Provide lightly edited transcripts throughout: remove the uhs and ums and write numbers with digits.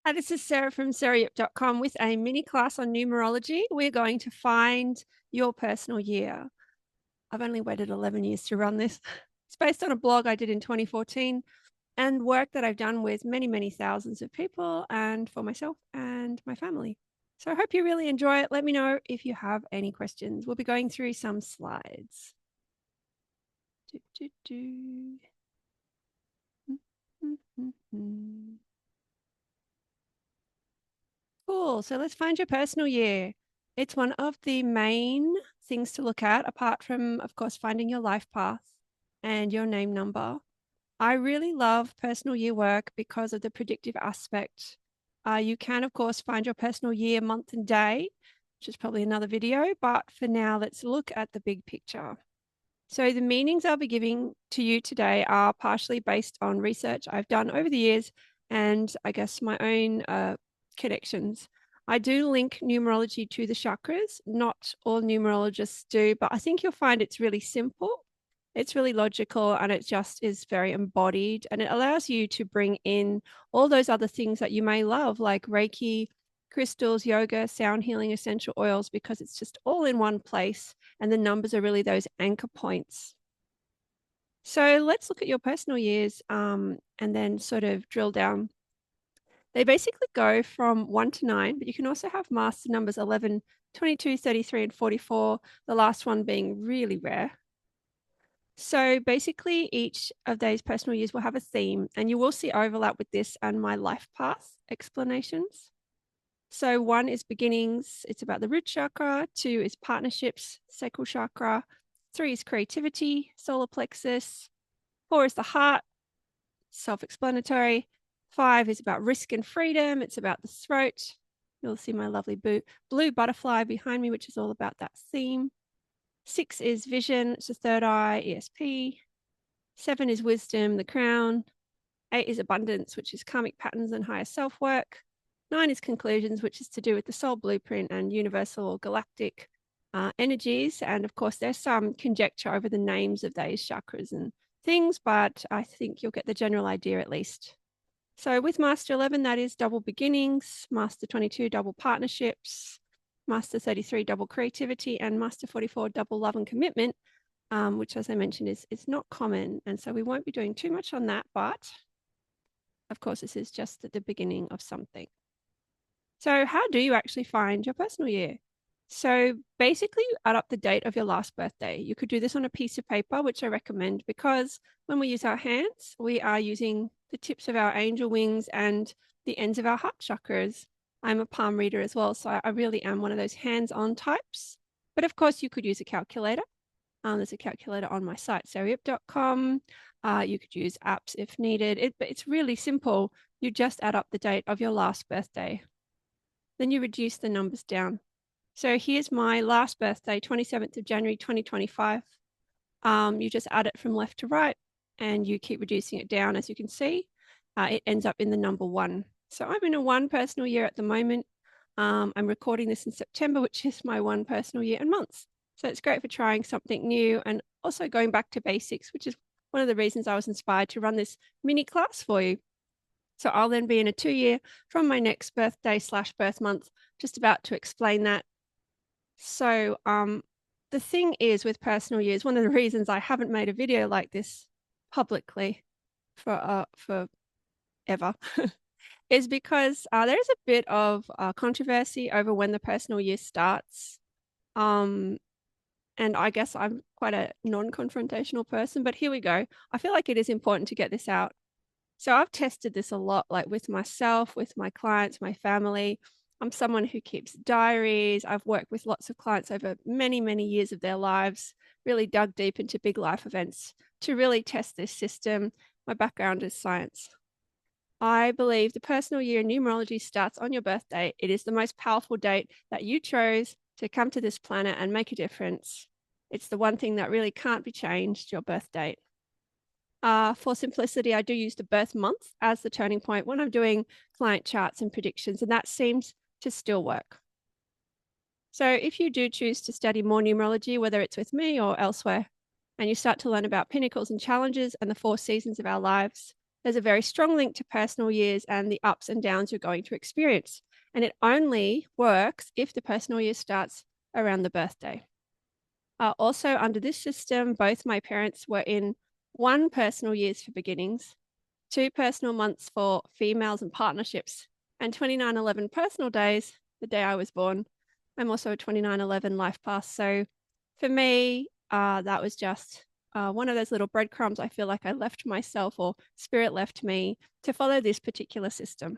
Hi, this is Sarah from sarayip.com with a mini class on numerology. We're going to find your personal year. I've only waited 11 years to run this. It's based on a blog I did in 2014 and work that I've done with many, many thousands of people and for myself and my family. So I hope you really enjoy it. Let me know if you have any questions. We'll be going through some slides. Do, do, do. Cool. So let's find your personal year. It's one of the main things to look at, apart from, of course, finding your life path and your name number. I really love personal year work because of the predictive aspect. You can, of course, find your personal year, month, and day, which is probably another video. But for now, let's look at the big picture. So the meanings I'll be giving to you today are partially based on research I've done over the years and I guess my own connections. I do link numerology to the chakras. Not all numerologists do, but I think you'll find it's really simple. It's really logical and it just is very embodied and it allows you to bring in all those other things that you may love, like Reiki, crystals, yoga, sound healing, essential oils, because it's just all in one place. And the numbers are really those anchor points. So let's look at your personal years and then sort of drill down. They basically go from 1 to 9, but you can also have master numbers 11, 22, 33, and 44, the last one being really rare. So basically, each of these personal years will have a theme, and you will see overlap with this and my life path explanations. So 1 is beginnings. It's about the root chakra. 2 is partnerships, sacral chakra. 3 is creativity, solar plexus. 4 is the heart, self-explanatory. 5 is about risk and freedom. It's about the throat. You'll see my lovely blue butterfly behind me, which is all about that theme. 6 is vision. It's the third eye, ESP. 7 is wisdom, the crown. 8 is abundance, which is karmic patterns and higher self-work. 9 is conclusions, which is to do with the soul blueprint and universal or galactic energies. And of course, there's some conjecture over the names of these chakras and things, but I think you'll get the general idea at least. So with Master 11, that is double beginnings, Master 22, double partnerships, Master 33, double creativity, and Master 44, double love and commitment, which, as I mentioned, is not common. And so we won't be doing too much on that, but of course, this is just at the beginning of something. So how do you actually find your personal year? So basically, you add up the date of your last birthday. You could do this on a piece of paper, which I recommend because when we use our hands, we are using the tips of our angel wings and the ends of our heart chakras. I'm a palm reader as well, so I really am one of those hands-on types. But of course, you could use a calculator. There's a calculator on my site, sarayip.com. You could use apps if needed. But it's really simple. You just add up the date of your last birthday. Then you reduce the numbers down. So here's my last birthday, 27th of January, 2025. You just add it from left to right and you keep reducing it down. As you can see, it ends up in the number 1. So I'm in a 1 personal year at the moment. I'm recording this in September, which is my 1 personal year and months. So it's great for trying something new and also going back to basics, which is one of the reasons I was inspired to run this mini class for you. So I'll then be in a 2-year from my next birthday / birth month, just about to explain that. So the thing is with personal years, one of the reasons I haven't made a video like this publicly for ever is because there's a bit of controversy over when the personal year starts. And I guess I'm quite a non-confrontational person, but here we go. I feel like it is important to get this out. So I've tested this a lot, like with myself, with my clients, my family. I'm someone who keeps diaries. I've worked with lots of clients over many, many years of their lives, really dug deep into big life events to really test this system. My background is science. I believe the personal year in numerology starts on your birthday. It is the most powerful date that you chose to come to this planet and make a difference. It's the one thing that really can't be changed, your birth date. For simplicity, I do use the birth month as the turning point when I'm doing client charts and predictions, and that seems to still work. So if you do choose to study more numerology, whether it's with me or elsewhere, and you start to learn about pinnacles and challenges and the 4 seasons of our lives, there's a very strong link to personal years and the ups and downs you're going to experience. And it only works if the personal year starts around the birthday. Also, under this system, both my parents were in one personal years for beginnings, two personal months for females and partnerships, and 2911 personal days, the day I was born. I'm also a 2911 life path. So for me, that was just one of those little breadcrumbs I feel like I left myself or spirit left me to follow this particular system.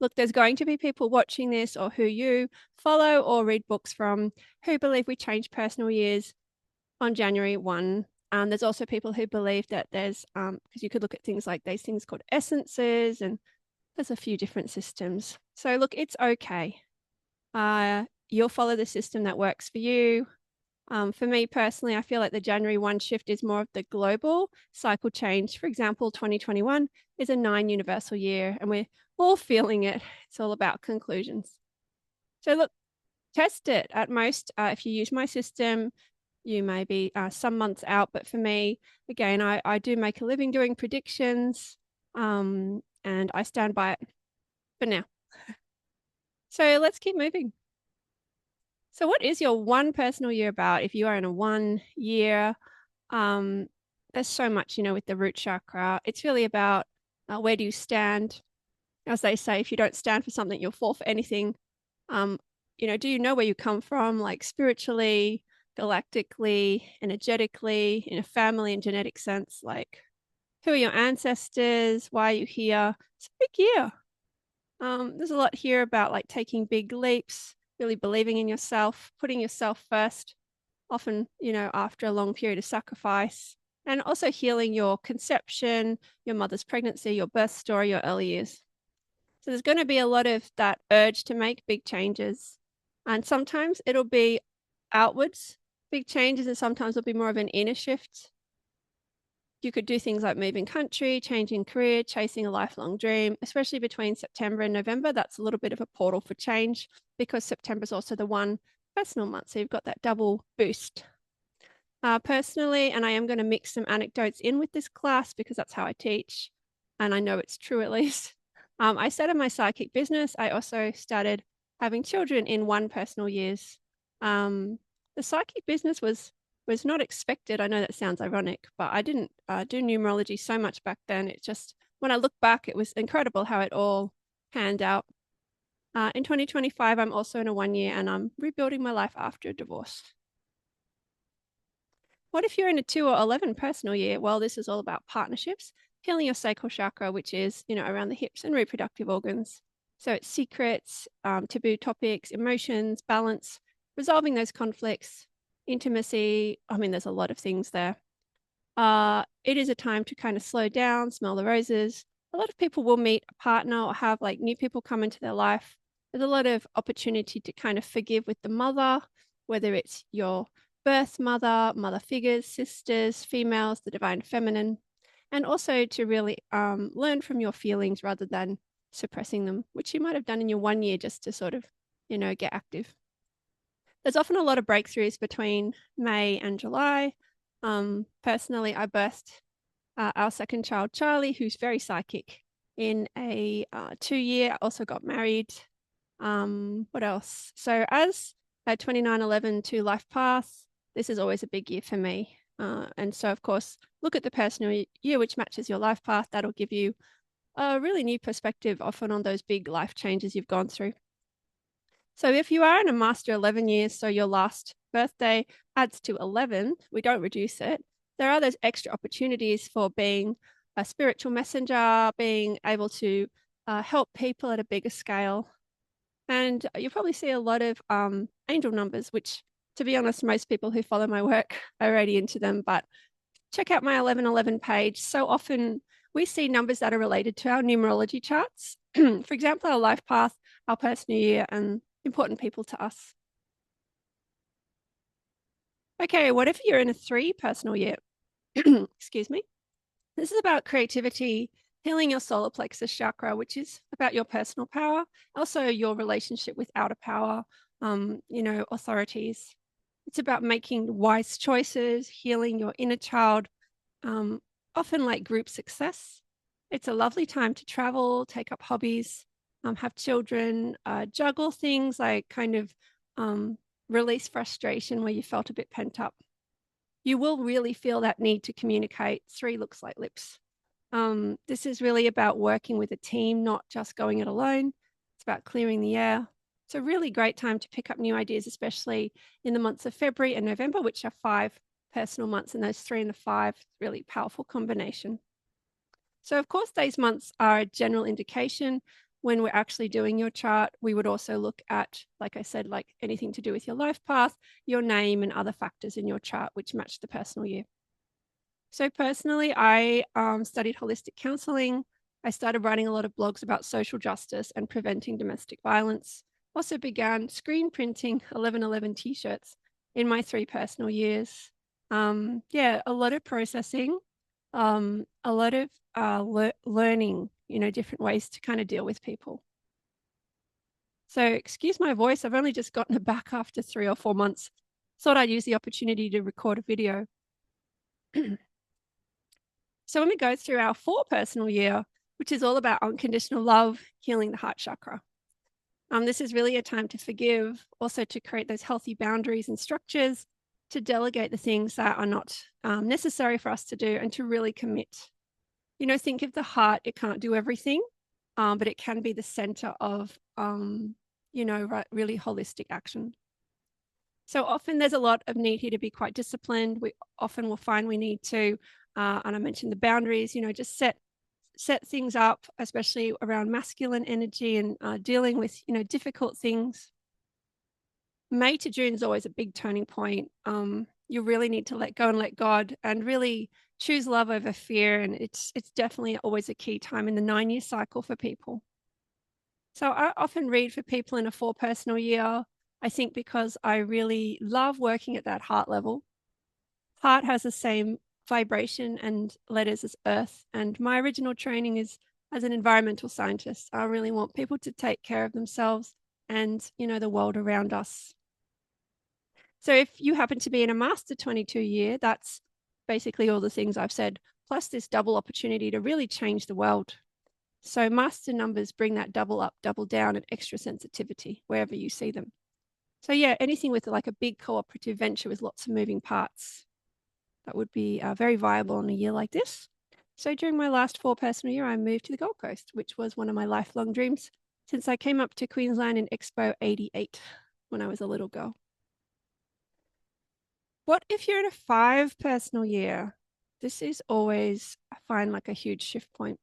Look, there's going to be people watching this or who you follow or read books from who believe we change personal years on January 1. There's also people who believe that there's, because you could look at things like these things called essences, and there's a few different systems. So look, it's okay. You'll follow the system that works for you. For me personally, I feel like the January 1 shift is more of the global cycle change. For example, 2021 is a 9 universal year, and we're all feeling it. It's all about conclusions. So look, test it at most. If you use my system, you may be some months out. But for me, again, I do make a living doing predictions, and I stand by it for now. So let's keep moving. So what is your one personal year about? If you are in a 1 year, there's so much, with the root chakra. It's really about where do you stand? As they say, if you don't stand for something, you'll fall for anything. Um, do you know where you come from, like spiritually, galactically, energetically, in a family and genetic sense? Like, who are your ancestors? Why are you here? It's a big year. There's a lot here about like taking big leaps, really believing in yourself, putting yourself first, often, after a long period of sacrifice, and also healing your conception, your mother's pregnancy, your birth story, your early years. So there's going to be a lot of that urge to make big changes. And sometimes it'll be outwards, big changes, and sometimes it'll be more of an inner shift. You could do things like moving country, changing career, chasing a lifelong dream, especially between September and November. That's a little bit of a portal for change because September is also the one personal month. So you've got that double boost. Personally, and I am going to mix some anecdotes in with this class because that's how I teach. And I know it's true at least. I started my psychic business. I also started having children in one personal years. The psychic business was not expected. I know that sounds ironic, but I didn't do numerology so much back then. It just, when I look back, it was incredible how it all panned out. In 2025, I'm also in a 1 year and I'm rebuilding my life after a divorce. What if you're in a 2 or 11 personal year? Well, this is all about partnerships, healing your sacral chakra, which is, around the hips and reproductive organs. So it's secrets, taboo topics, emotions, balance, resolving those conflicts, intimacy. I mean, there's a lot of things there. It is a time to kind of slow down, smell the roses. A lot of people will meet a partner or have like new people come into their life. There's a lot of opportunity to kind of forgive with the mother, whether it's your birth mother, mother figures, sisters, females, the divine feminine, and also to really learn from your feelings rather than suppressing them, which you might have done in your 1 year just to sort of, get active. There's often a lot of breakthroughs between May and July. Personally, I birthed our second child, Charlie, who's very psychic, in a 2 year. I also got married. What else? So as a 2911 to life path, this is always a big year for me. And so, of course, look at the personal year which matches your life path. That'll give you a really new perspective often on those big life changes you've gone through. So if you are in a master 11 years, so your last birthday adds to 11, we don't reduce it. There are those extra opportunities for being a spiritual messenger, being able to help people at a bigger scale. And you'll probably see a lot of angel numbers, which, to be honest, most people who follow my work are already into them. But check out my 1111 page. So often we see numbers that are related to our numerology charts. For example, our life path, our personal year, and important people to us. Okay, what if you're in a 3 personal year? Excuse me. This is about creativity, healing your solar plexus chakra, which is about your personal power, also your relationship with outer power, authorities. It's about making wise choices, healing your inner child, often like group success. It's a lovely time to travel, take up hobbies, have children, juggle things like kind of um, release frustration where you felt a bit pent up. You will really feel that need to communicate. 3 looks like lips. This is really about working with a team, not just going it alone. It's about clearing the air. It's a really great time to pick up new ideas, especially in the months of February and November, which are 5 personal months, and those 3 and the 5, really powerful combination. So, of course, these months are a general indication. When we're actually doing your chart, we would also look at, like I said, like anything to do with your life path, your name, and other factors in your chart which match the personal year. So personally, I studied holistic counseling. I started writing a lot of blogs about social justice and preventing domestic violence. Also began screen printing 1111 t-shirts in my 3 personal years. Yeah, a lot of processing, a lot of learning, different ways to kind of deal with people. So excuse my voice. I've only just gotten it back after 3 or 4 months. Thought I'd use the opportunity to record a video. So when we go through our 4 personal year, which is all about unconditional love, healing the heart chakra. This is really a time to forgive, also to create those healthy boundaries and structures, to delegate the things that are not necessary for us to do, and to really commit. Think of the heart, it can't do everything, but it can be the center of, really holistic action. So often there's a lot of need here to be quite disciplined. We often will find we need to, and I mentioned the boundaries, just set things up, especially around masculine energy and dealing with, difficult things. May to June is always a big turning point. You really need to let go and let God and really choose love over fear. And it's definitely always a key time in the 9-year cycle for people. So I often read for people in a 4 personal year, I think because I really love working at that heart level. Heart has the same vibration and letters as earth. And my original training is as an environmental scientist. I really want people to take care of themselves and, the world around us. So if you happen to be in a master 22 year, that's basically all the things I've said, plus this double opportunity to really change the world. So master numbers bring that double up, double down, and extra sensitivity wherever you see them. So yeah, anything with like a big cooperative venture with lots of moving parts, that would be very viable in a year like this. So during my last 4 personal year, I moved to the Gold Coast, which was one of my lifelong dreams since I came up to Queensland in Expo 88 when I was a little girl. What if you're in a 5 personal year? This is always, I find, like a huge shift point.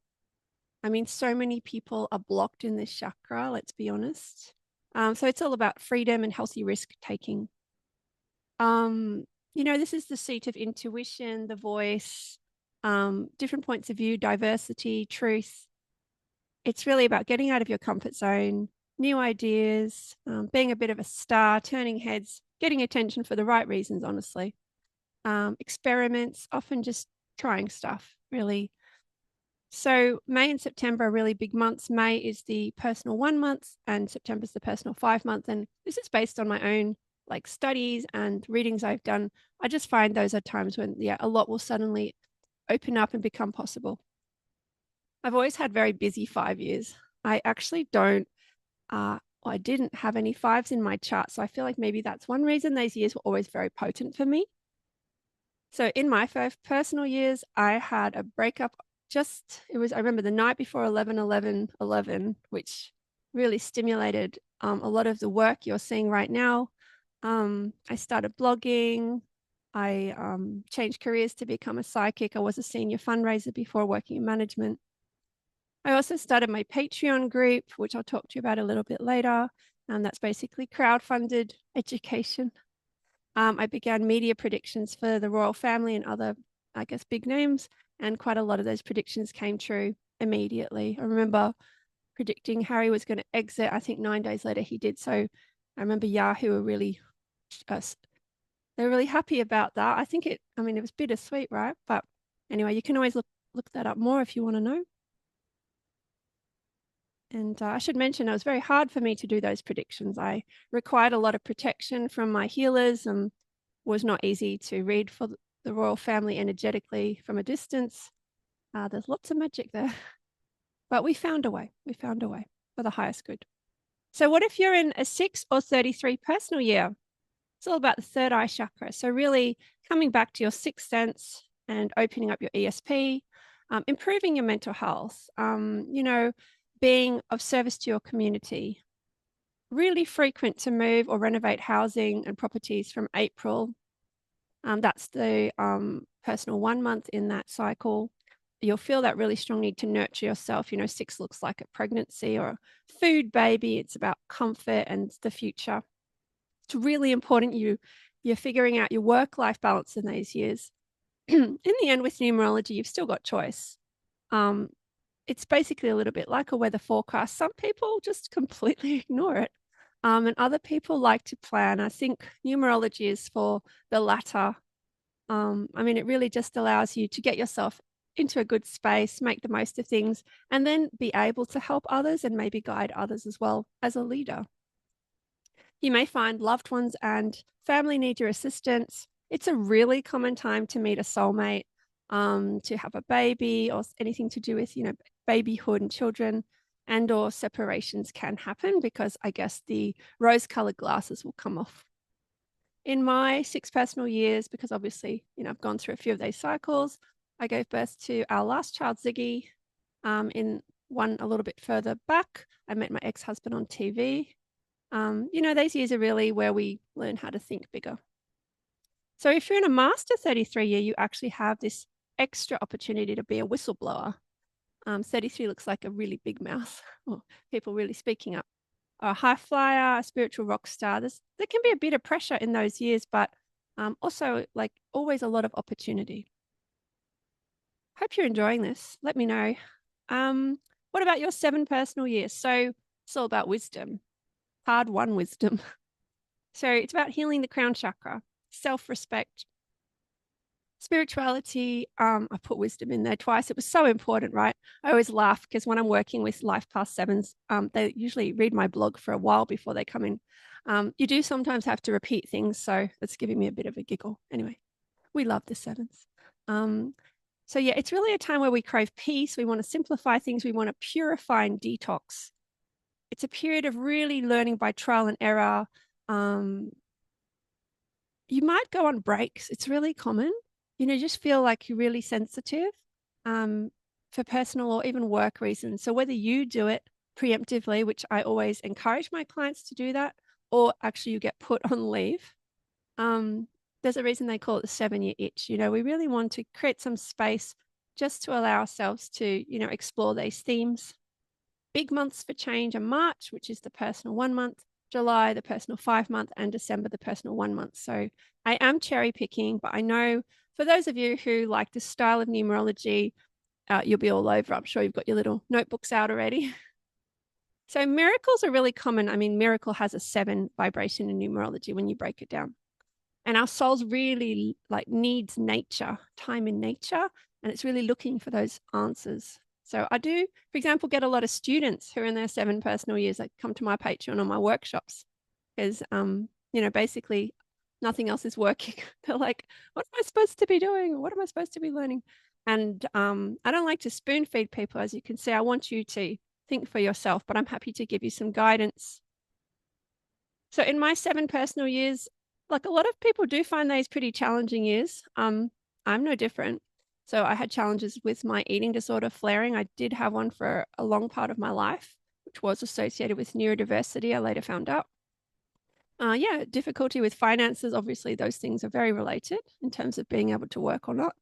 I mean, so many people are blocked in this chakra, let's be honest. So it's all about freedom and healthy risk taking. This is the seat of intuition, the voice, different points of view, diversity, truth. It's really about getting out of your comfort zone, new ideas, being a bit of a star, turning heads, getting attention for the right reasons, honestly. Experiments, often just trying stuff, really. So May and September are really big months. May is the personal 1 month and September is the personal 5 month. And this is based on my own like studies and readings I've done. I just find those are times when, a lot will suddenly open up and become possible. I've always had very busy 5 years. I actually don't, I didn't have any 5s in my chart. So I feel like maybe that's one reason those years were always very potent for me. So in my 5 personal years, I had a breakup. I remember the night before 11/11/11, which really stimulated a lot of the work you're seeing right now. I started blogging. I changed careers to become a psychic. I was a senior fundraiser before working in management. I also started my Patreon group, which I'll talk to you about a little bit later. And that's basically crowdfunded education. I began media predictions for the royal family and other, I guess, big names. And quite a lot of those predictions came true immediately. I remember predicting Harry was going to exit. I think 9 days later he did. So I remember Yahoo were really, they were really happy about that. It was bittersweet, right? But anyway, you can always look that up more if you want to know. And I should mention, it was very hard for me to do those predictions. I required a lot of protection from my healers and was not easy to read for the royal family energetically from a distance. There's lots of magic there. but we found a way. We found a way for the highest good. So, what if you're in a 6 or 33 personal year? It's all about the third eye chakra. So, really coming back to your sixth sense and opening up your ESP, improving your mental health, being of service to your community. Really frequent to move or renovate housing and properties from April. That's the personal 1 month in that cycle. You'll feel that really strong need to nurture yourself. 6 looks like a pregnancy or a food baby. It's about comfort and the future. It's really important you're figuring out your work-life balance in these years. In the end, with numerology, you've still got choice. Um, it's basically a little bit like a weather forecast. Some people just completely ignore it. And other people like to plan. I think numerology is for the latter. It really just allows you to get yourself into a good space, make the most of things, and then be able to help others and maybe guide others as well as a leader. You may find loved ones and family need your assistance. It's a really common time to meet a soulmate, to have a baby or anything to do with, babyhood and children, and or separations can happen because I guess the rose-colored glasses will come off. In my 6 personal years, because obviously, I've gone through a few of these cycles, I gave birth to our last child, Ziggy. In one a little bit further back, I met my ex-husband on TV. These years are really where we learn how to think bigger. So if you're in a master 33 year, you actually have this extra opportunity to be a whistleblower. 33 looks like a really big mouth, or people really speaking up. A high flyer, a spiritual rock star. There can be a bit of pressure in those years, but also like always a lot of opportunity. Hope you're enjoying this. Let me know. What about your 7 personal years? So it's all about wisdom, hard won wisdom. So it's about healing the crown chakra, self-respect, spirituality. I put wisdom in there twice. It was so important, right? I always laugh because when I'm working with Life Path Sevens, they usually read my blog for a while before they come in. You do sometimes have to repeat things, so it's giving me a bit of a giggle. Anyway, we love the sevens. So yeah, it's really a time where we crave peace. We want to simplify things. We want to purify and detox. It's a period of really learning by trial and error. You might go on breaks. It's really common. Just feel like you're really sensitive for personal or even work reasons. So whether you do it preemptively, which I always encourage my clients to do that, or actually you get put on leave, there's a reason they call it the 7-year itch. We really want to create some space just to allow ourselves to, explore these themes. Big months for change are March, which is the personal 1 month, July, the personal 5 month, and December, the personal 1 month. So I am cherry picking, but I know for those of you who like this style of numerology, you'll be all over. I'm sure you've got your little notebooks out already. So miracles are really common. Miracle has a 7 vibration in numerology when you break it down. And our souls really needs nature, time in nature, and it's really looking for those answers. So I do, for example, get a lot of students who are in their 7 personal years that come to my Patreon or my workshops because, basically nothing else is working. They're like, what am I supposed to be doing? What am I supposed to be learning? And I don't like to spoon feed people. As you can see, I want you to think for yourself, but I'm happy to give you some guidance. So in my 7 personal years, a lot of people do find these pretty challenging years. I'm no different. So I had challenges with my eating disorder flaring. I did have one for a long part of my life, which was associated with neurodiversity, I later found out. Difficulty with finances. Obviously, those things are very related in terms of being able to work or not.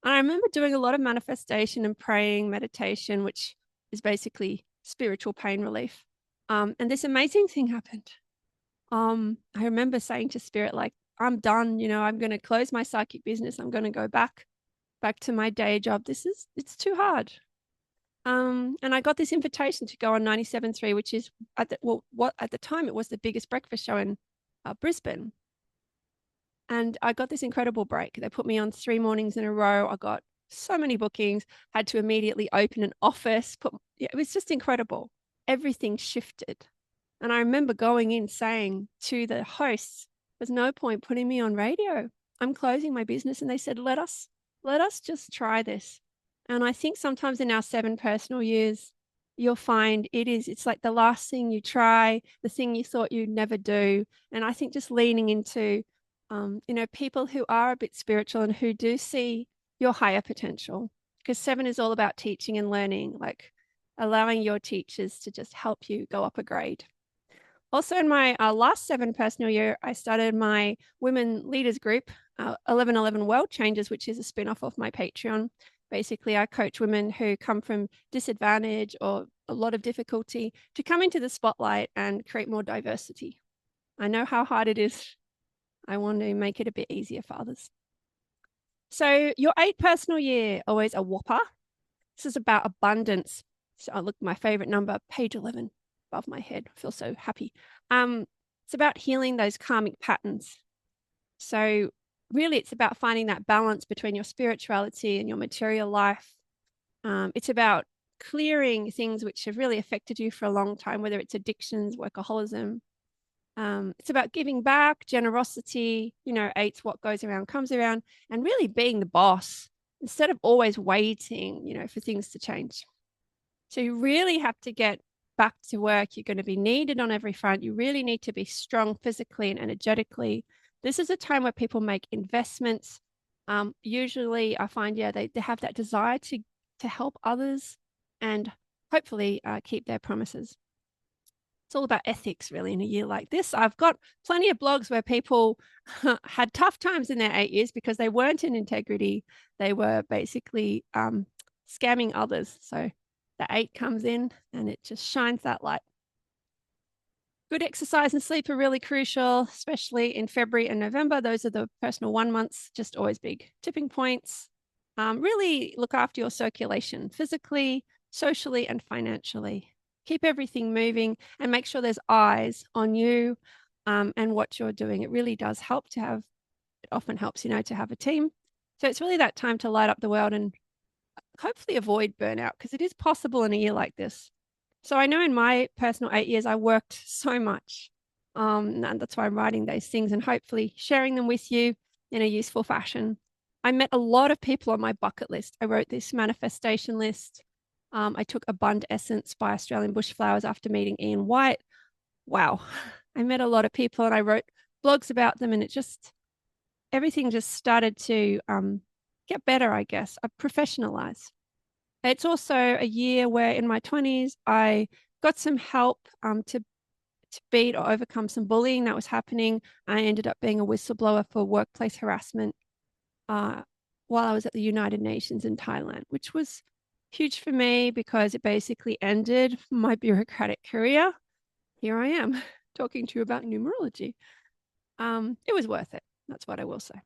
And I remember doing a lot of manifestation and praying, meditation, which is basically spiritual pain relief. And this amazing thing happened. I remember saying to spirit, I'm done, I'm going to close my psychic business. I'm going to go back to my day job. It's too hard. And I got this invitation to go on 97.3, which is at the time it was the biggest breakfast show in Brisbane. And I got this incredible break. They put me on 3 mornings in a row. I got so many bookings, had to immediately open an office. It was just incredible. Everything shifted. And I remember going in saying to the hosts, there's no point putting me on radio. I'm closing my business. And they said, let us just try this. And I think sometimes in our 7 personal years, you'll find it's like the last thing you try, the thing you thought you'd never do. And I think just leaning into, people who are a bit spiritual and who do see your higher potential, because 7 is all about teaching and learning, like allowing your teachers to just help you go up a grade. Also, in my last 7 personal year, I started my women leaders group, 1111 World Changers, which is a spin off of my Patreon. Basically, I coach women who come from disadvantage or a lot of difficulty to come into the spotlight and create more diversity. I know how hard it is. I want to make it a bit easier for others. So, your 8 personal year, always a whopper. This is about abundance. So, I look my favorite number, page 11 above my head. I feel so happy. It's about healing those karmic patterns. So, really, it's about finding that balance between your spirituality and your material life. It's about clearing things which have really affected you for a long time, whether it's addictions, workaholism. It's about giving back, generosity. 8's what goes around comes around, and really being the boss instead of always waiting, for things to change. So you really have to get back to work. You're going to be needed on every front. You really need to be strong physically and energetically. This is a time where people make investments. Usually I find, they have that desire to help others and hopefully keep their promises. It's all about ethics, really, in a year like this. I've got plenty of blogs where people had tough times in their 8 years because they weren't in integrity. They were basically scamming others. So the 8 comes in and it just shines that light. Good exercise and sleep are really crucial, especially in February and November. Those are the personal 1 months, just always big tipping points. Really look after your circulation physically, socially, and financially. Keep everything moving and make sure there's eyes on you and what you're doing. It really does help to have, it often helps, to have a team. So it's really that time to light up the world and hopefully avoid burnout, because it is possible in a year like this. So I know in my personal 8 years, I worked so much. And that's why I'm writing those things and hopefully sharing them with you in a useful fashion. I met a lot of people on my bucket list. I wrote this manifestation list. I took Abund Essence by Australian Bushflowers after meeting Ian White. Wow. I met a lot of people and I wrote blogs about them, and everything just started to get better, I guess. I professionalize. It's also a year where in my 20s, I got some help to beat or overcome some bullying that was happening. I ended up being a whistleblower for workplace harassment while I was at the United Nations in Thailand, which was huge for me because it basically ended my bureaucratic career. Here I am talking to you about numerology. It was worth it. That's what I will say.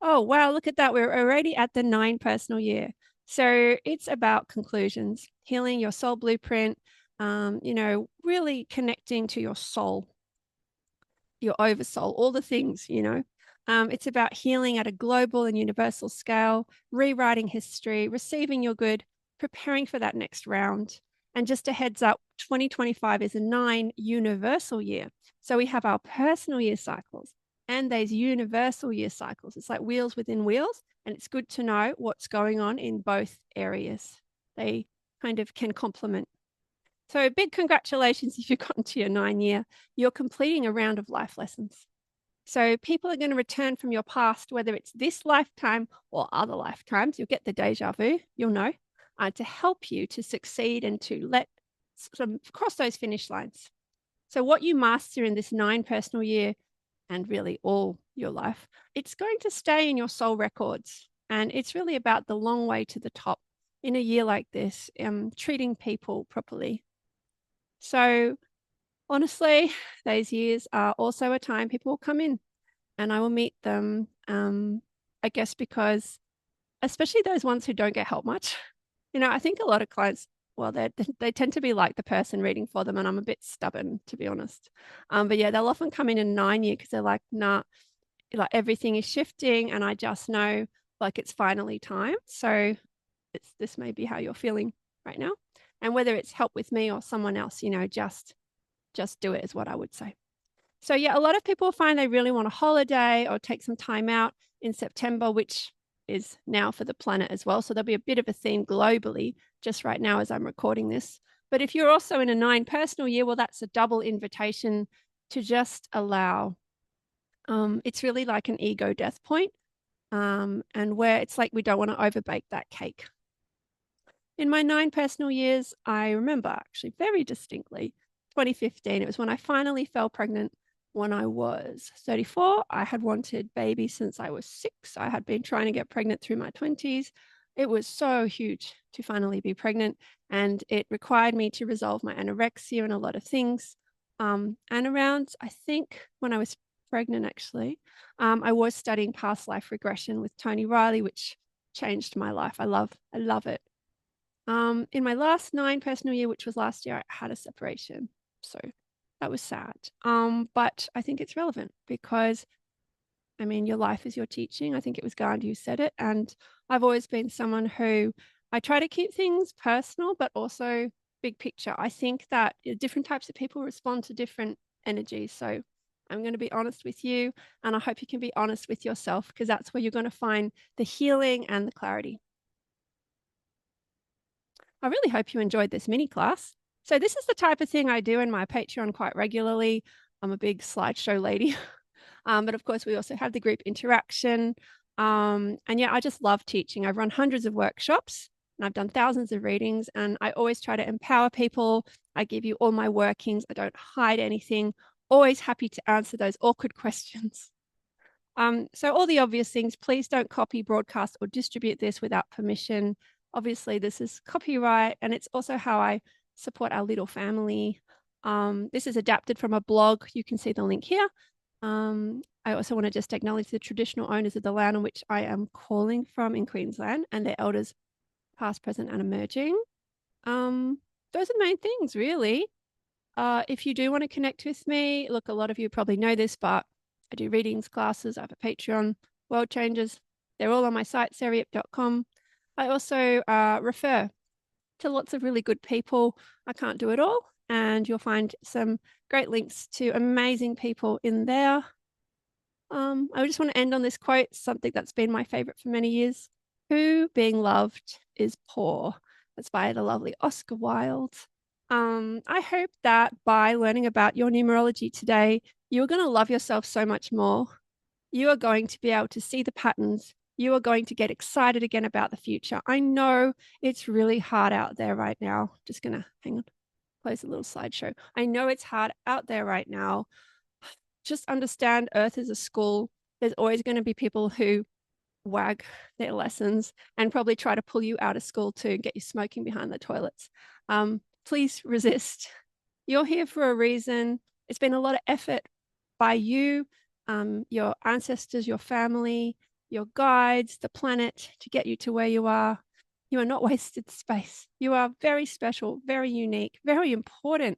Oh, wow, look at that. We're already at the 9 personal year. So it's about conclusions, healing your soul blueprint, really connecting to your soul, your oversoul, all the things. It's about healing at a global and universal scale, rewriting history, receiving your good, preparing for that next round. And just a heads up, 2025 is a 9 universal year. So we have our personal year cycles and those universal year cycles. It's like wheels within wheels, and it's good to know what's going on in both areas. They kind of can complement. So big congratulations if you've gotten to your 9 year. You're completing a round of life lessons. So people are going to return from your past, whether it's this lifetime or other lifetimes. You'll get the deja vu, you'll know, to help you to succeed and to cross those finish lines. So what you master in this 9 personal year, and really all your life, it's going to stay in your soul records. And it's really about the long way to the top in a year like this, treating people properly. So honestly, those years are also a time people will come in and I will meet them, I guess, because especially those ones who don't get help much. I think a lot of clients, well, they tend to be like the person reading for them, and I'm a bit stubborn, to be honest. But yeah, they'll often come in 9 year because they're like, nah, like everything is shifting and I just know like it's finally time. So this may be how you're feeling right now. And whether it's help with me or someone else, just do it is what I would say. So yeah, a lot of people find they really want a holiday or take some time out in September, which is now for the planet as well. So there'll be a bit of a theme globally just right now as I'm recording this. But if you're also in a 9 personal year, well, that's a double invitation to just allow. It's really like an ego death point, and where it's like we don't want to overbake that cake. In my 9 personal years, I remember actually very distinctly 2015. It was when I finally fell pregnant when I was 34. I had wanted babies since I was 6. I had been trying to get pregnant through my 20s. It was so huge to finally be pregnant, and it required me to resolve my anorexia and a lot of things. And around, I think, when I was pregnant, actually, I was studying past life regression with Tony Riley, which changed my life. I love it. In my last 9 personal year, which was last year, I had a separation. So that was sad. But I think it's relevant because, I mean, your life is your teaching. I think it was Gandhi who said it. And I've always been someone who I try to keep things personal, but also big picture. I think that different types of people respond to different energies. So I'm going to be honest with you, and I hope you can be honest with yourself because that's where you're going to find the healing and the clarity. I really hope you enjoyed this mini class. So this is the type of thing I do in my Patreon quite regularly. I'm a big slideshow lady. But of course, we also have the group interaction. And yeah, I just love teaching. I've run hundreds of workshops and I've done thousands of readings, and I always try to empower people. I give you all my workings. I don't hide anything. Always happy to answer those awkward questions. So all the obvious things, please don't copy, broadcast, or distribute this without permission. Obviously, this is copyright, and it's also how I support our little family. This is adapted from a blog. You can see the link here. I also want to just acknowledge the traditional owners of the land on which I am calling from in Queensland and their elders, past, present, and emerging. Those are the main things, really. If you do want to connect with me, look, a lot of you probably know this, but I do readings, classes, I have a Patreon, World Changers. They're all on my site, sarahip.com. I also refer to lots of really good people. I can't do it all, and you'll find some great links to amazing people in there. I just want to end on this quote, something that's been my favorite for many years. Who being loved is poor. That's by the lovely Oscar Wilde. I hope that by learning about your numerology today, you're going to love yourself so much more. You are going to be able to see the patterns. You are going to get excited again about the future. I know it's really hard out there right now. Just going to hang on, close a little slideshow. I know it's hard out there right now. Just understand Earth is a school. There's always going to be people who wag their lessons and probably try to pull you out of school to get you smoking behind the toilets. Please resist. You're here for a reason. It's been a lot of effort by you, your ancestors, your family, your guides, the planet to get you to where you are. You are not wasted space. You are very special, very unique, very important.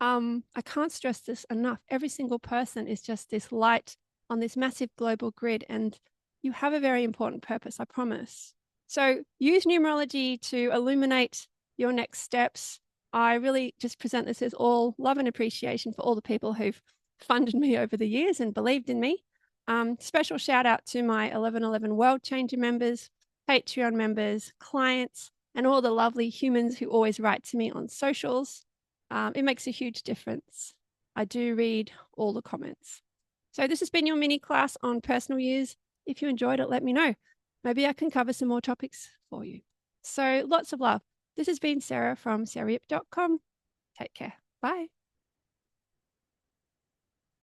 I can't stress this enough. Every single person is just this light on this massive global grid, and you have a very important purpose, I promise. So use numerology to illuminate your next steps. I really just present this as all love and appreciation for all the people who've funded me over the years and believed in me. Special shout out to my 1111 World Changer members, Patreon members, clients, and all the lovely humans who always write to me on socials. It makes a huge difference. I do read all the comments. So this has been your mini class on personal years. If you enjoyed it, let me know. Maybe I can cover some more topics for you. So lots of love. This has been Sarah from sarahip.com. Take care. Bye.